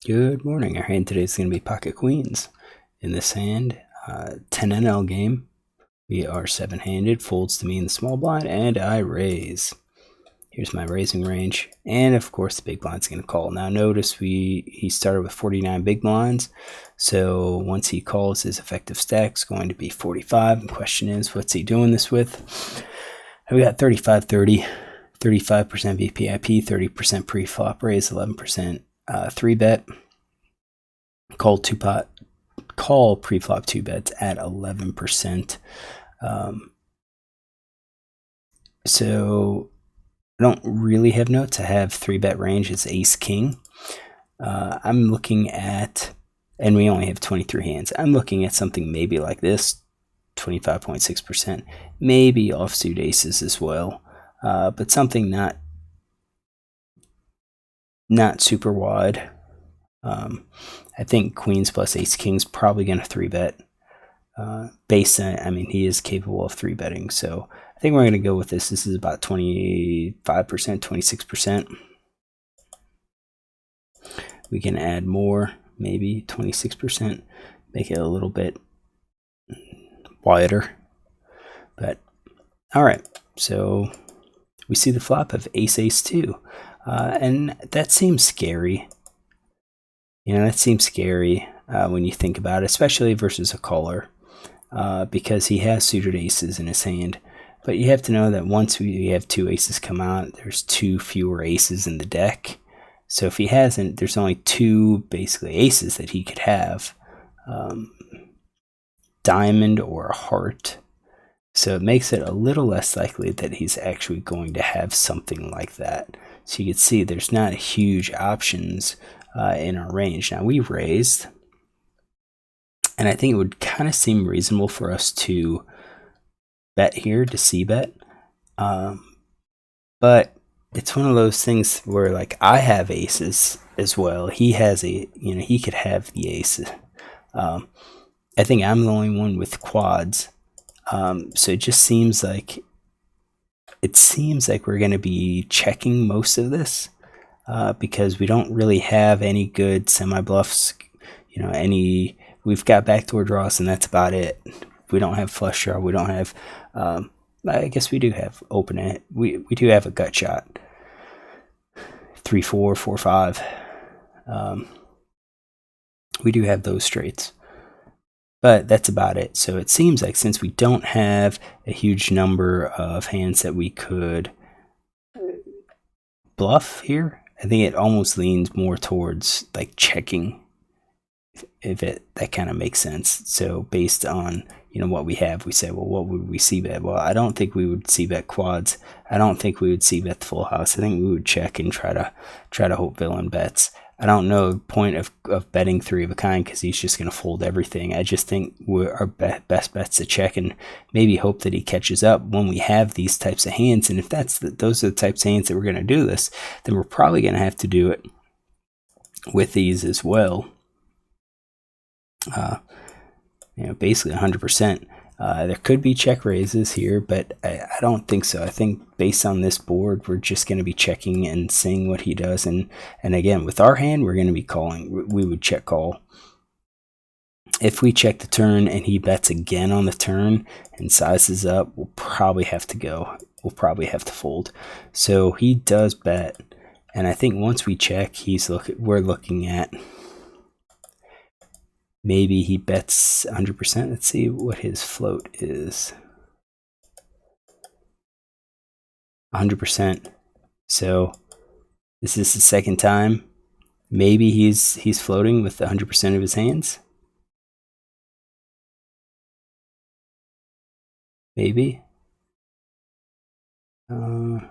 Good morning. Our hand today is going to be pocket queens. In this hand, 10 NL game. We are 7-handed, folds to me in the small blind, and I raise. Here's my raising range, and of course the big blind's going to call. Now notice he started with 49 big blinds, so once he calls, his effective stack is going to be 45. The question is, what's he doing this with? We got 35-30, 35% VPIP, 30% pre-flop raise, 11% 3-bet. Call pre-flop 2-bets at 11%. So I don't really have notes. I have 3-bet range is ace king. I'm looking at, and we only have 23 hands. I'm looking at something maybe like this, 25.6%, maybe offsuit aces as well, but something not super wide. I think queens plus ace king's probably going to 3-bet. Based on, I mean, he is capable of 3-betting, so I think we're going to go with this. This is about 25%, 26%. We can add more, maybe 26%, make it a little bit wider. But all right, so we see the flop of ace-ace-2, and that seems scary. You know, that seems scary when you think about it, especially versus a caller, because he has suited aces in his hand. But you have to know that once we have 2 aces come out, there's 2 fewer aces in the deck. So if he hasn't, there's only 2 basically aces that he could have, diamond or a heart. So it makes it a little less likely that he's actually going to have something like that. So you can see there's not huge options in our range. Now we raised, and I think it would kind of seem reasonable for us to bet here, to c-bet, but it's one of those things where, like, I have aces as well. He has he could have the aces. I think I'm the only one with quads, so it just seems like we're going to be checking most of this. Because we don't really have any good semi-bluffs, we've got backdoor draws, and that's about it. We don't have flush draw, we don't have, I guess we do have open it, we do have a gut shot, 3-4, 4-5, we do have those straights, but that's about it. So it seems like since we don't have a huge number of hands that we could bluff here, I think it almost leans more towards like checking, if that kind of makes sense. So based on what we have, we say, well, what would we c-bet? Well, I don't think we would c-bet quads. I don't think we would c-bet the full house. I think we would check and try to hope villain bets. I don't know the point of betting 3 of a kind, because he's just going to fold everything. I just think our best bet's to check and maybe hope that he catches up when we have these types of hands. And if those are the types of hands that we're going to do this, then we're probably going to have to do it with these as well. Basically 100%. There could be check raises here, but I don't think so. I think based on this board, we're just going to be checking and seeing what he does. And again, with our hand, we're going to be calling. We would check call. If we check the turn and he bets again on the turn and sizes up, we'll probably have to go. We'll probably have to fold. So he does bet, and I think once we check, we're looking at, maybe he bets 100%. Let's see what his float is. 100%. So this is the second time. Maybe he's floating with 100% of his hands. Maybe. We're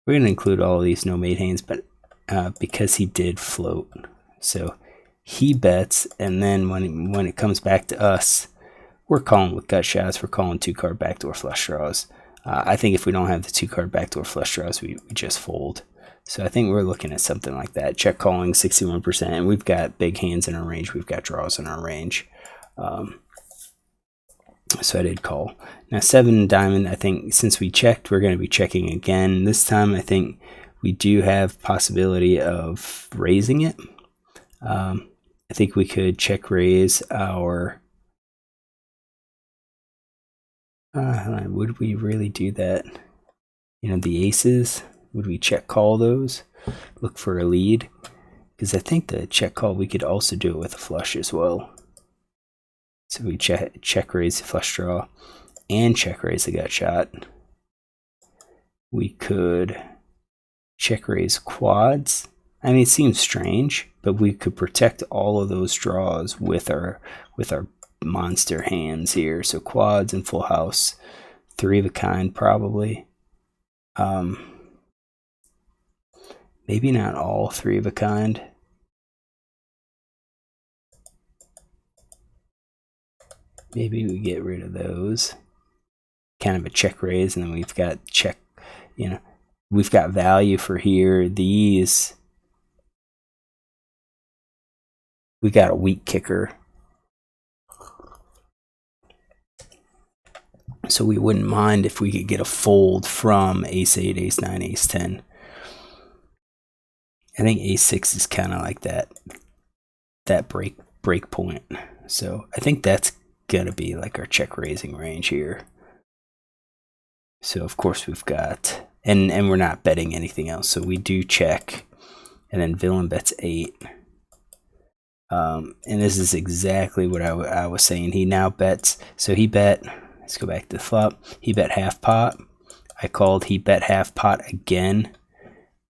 going to include all of these no-mate hands, but because he did float. So he bets, and then when it comes back to us, we're calling with gut shots. We're calling 2-card backdoor flush draws. I think if we don't have the 2-card backdoor flush draws, we just fold. So I think we're looking at something like that. Check calling 61%, and we've got big hands in our range. We've got draws in our range. So I did call. Now 7 diamond, I think since we checked, we're going to be checking again. This time I think we do have possibility of raising it. I think we could check raise our... would we really do that? You know, the aces, would we check call those? Look for a lead? Because I think the check call, we could also do it with a flush as well. So we check raise the flush draw and check raise the gut shot. We could check raise quads. I mean, it seems strange, but we could protect all of those draws with our monster hands here. So quads and full house, 3 of a kind probably. Maybe not all 3 of a kind. Maybe we get rid of those. Kind of a check raise, and then we've got check, you know, we've got value for here. These, we got a weak kicker. So we wouldn't mind if we could get a fold from ace 8, ace 9, ace 10. I think ace 6 is kind of like that break point. So I think that's gonna be like our check raising range here. So of course we've got, and we're not betting anything else. So we do check, and then villain bets 8. And this is exactly what I was saying. He now bets. So he bet. Let's go back to the flop. He bet half pot. I called. He bet half pot again.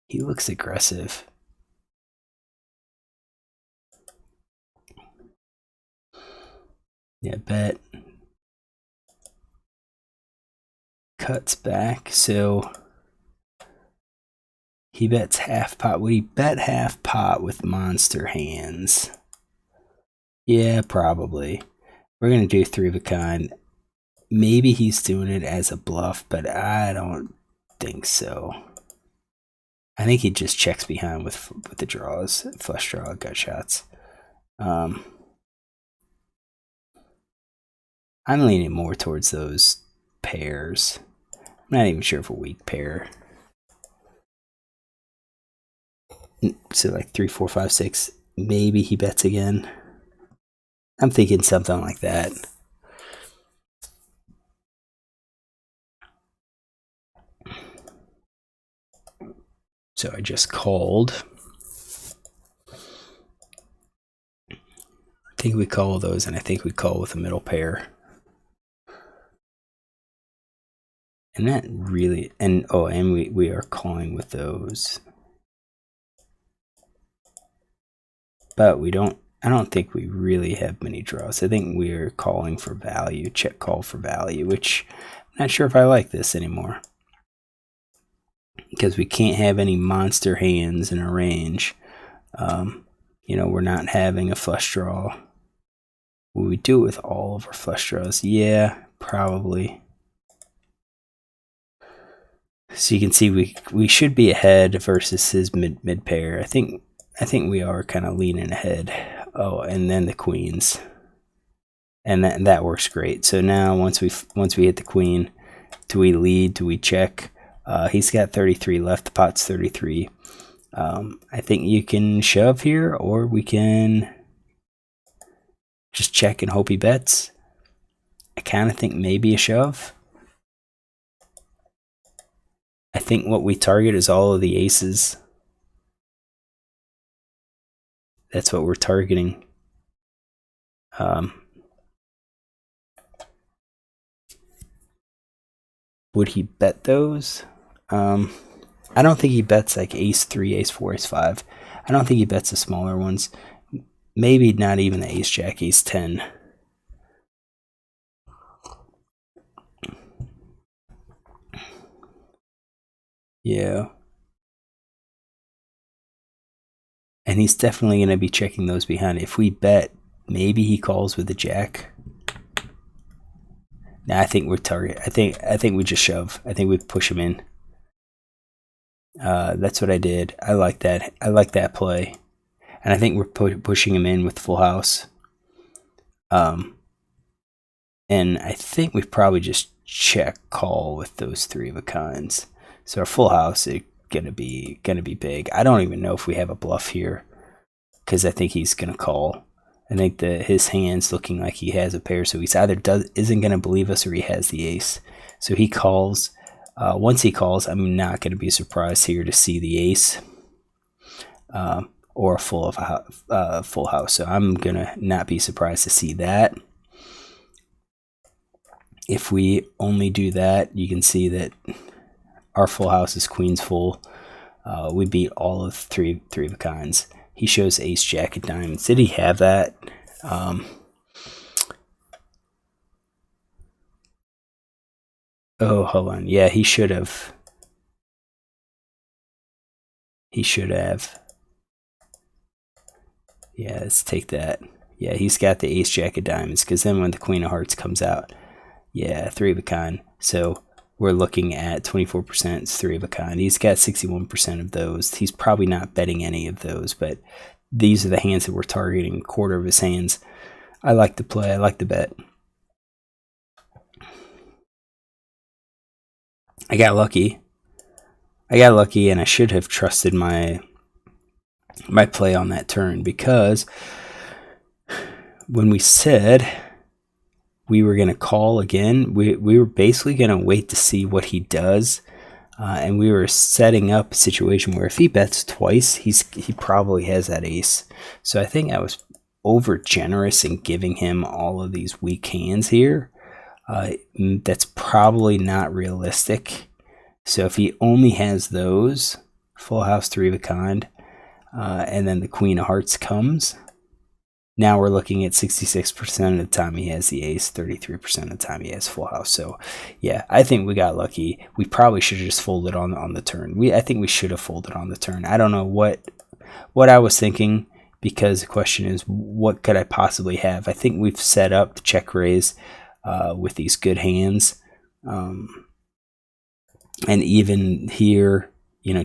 He looks aggressive. Yeah, bet. Cuts back. So he bets half pot. Would he bet half pot with monster hands? Yeah, probably. We're going to do 3 of a kind. Maybe he's doing it as a bluff, but I don't think so. I think he just checks behind with the draws, flush draw, gut shots. I'm leaning more towards those pairs. I'm not even sure if a weak pair. So like 3, 4, 5, 6. Maybe he bets again. I'm thinking something like that. So I just called. I think we call those, and I think we call with a middle pair. And that really, and oh, and we are calling with those. But we don't, I don't think we really have many draws. I think we're calling for value, check call for value, which I'm not sure if I like this anymore. Because we can't have any monster hands in our range. You know, we're not having a flush draw. Will we do it with all of our flush draws? Yeah, probably. So you can see we should be ahead versus his mid pair. I think we are kind of leaning ahead. Oh, and then the queens, and that works great. So now once we hit the queen, do we lead? Do we check? He's got 33 left. The pot's 33. I think you can shove here, or we can just check and hope he bets. I kind of think maybe a shove. I think what we target is all of the aces. That's what we're targeting. Would he bet those? I don't think he bets like ace 3, ace 4, ace 5. I don't think he bets the smaller ones. Maybe not even the ace jack, ace 10. Yeah. And he's definitely going to be checking those behind. If we bet, maybe he calls with the jack. Nah, I think we're target. I think we just shove. I think we push him in. That's what I did. I like that. I like that play. And I think we're pushing him in with full house. And I think we probably just check call with those 3 of a kinds. So our full house, it gonna be big. I don't even know if we have a bluff here, because I think he's gonna call. I think that his hand's looking like he has a pair, so he's either isn't gonna believe us or he has the ace. So he calls. Once he calls, I'm not gonna be surprised here to see the ace. Or a full house. So I'm gonna not be surprised to see that. If we only do that, you can see that our full house is queens full. We beat all of three of a kinds. He shows ace jack of diamonds. Did he have that? Oh, hold on. Yeah, he should have. Yeah, let's take that. Yeah, he's got the ace jack of diamonds, because then when the queen of hearts comes out, yeah, three of a kind. So we're looking at 24%. It's three of a kind. He's got 61% of those. He's probably not betting any of those, but these are the hands that we're targeting. A quarter of his hands. I like to play. I like to bet. I got lucky. And I should have trusted my play on that turn, because when we said we were going to call again, we were basically going to wait to see what he does, and we were setting up a situation where if he bets twice, he probably has that ace. So I think I was over generous in giving him all of these weak hands here. That's probably not realistic. So if he only has those, full house, three of a kind, and then the queen of hearts comes, now we're looking at 66% of the time he has the ace, 33% of the time he has full house. So yeah, I think we got lucky. We probably should have just folded on the turn. I think we should have folded on the turn. I don't know what I was thinking, because the question is, what could I possibly have? I think we've set up the check raise with these good hands. And even here,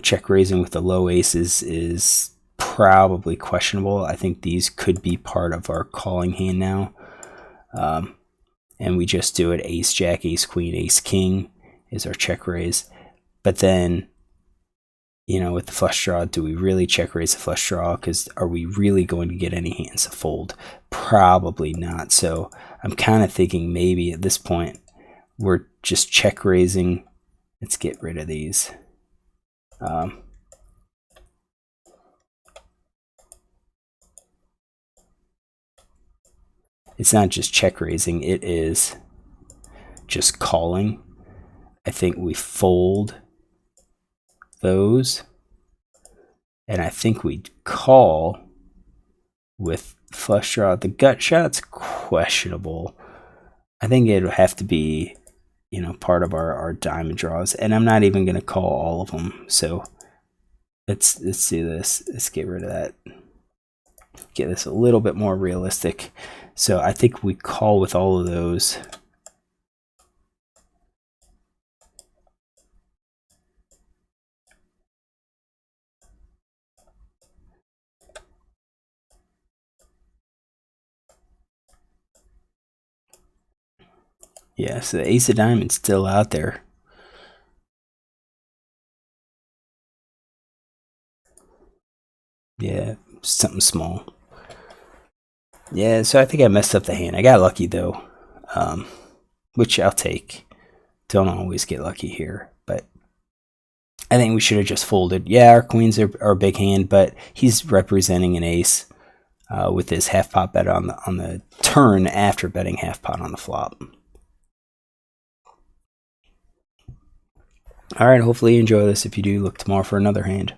check raising with the low aces is probably questionable. I think these could be part of our calling hand now. And we just do it ace jack, ace queen, ace king is our check raise. But then, with the flush draw, do we really check raise the flush draw? Because are we really going to get any hands to fold? Probably not. So I'm kind of thinking maybe at this point we're just check raising. Let's get rid of these. It's not just check raising, it is just calling. I think we fold those, and I think we call with flush draw. The gut shot's questionable. I think it would have to be, part of our diamond draws, and I'm not even going to call all of them. So let's do this. Let's get rid of that. Get this a little bit more realistic. So I think we call with all of those. Yeah, so the ace of diamonds still out there. Yeah, something small. Yeah, so I think I messed up the hand. I got lucky though, which I'll take. Don't always get lucky here, but I think we should have just folded. Yeah, our queens are a big hand, but he's representing an ace with his half pot bet on the turn after betting half pot on the flop. All right, hopefully you enjoy this. If you do, look tomorrow for another hand.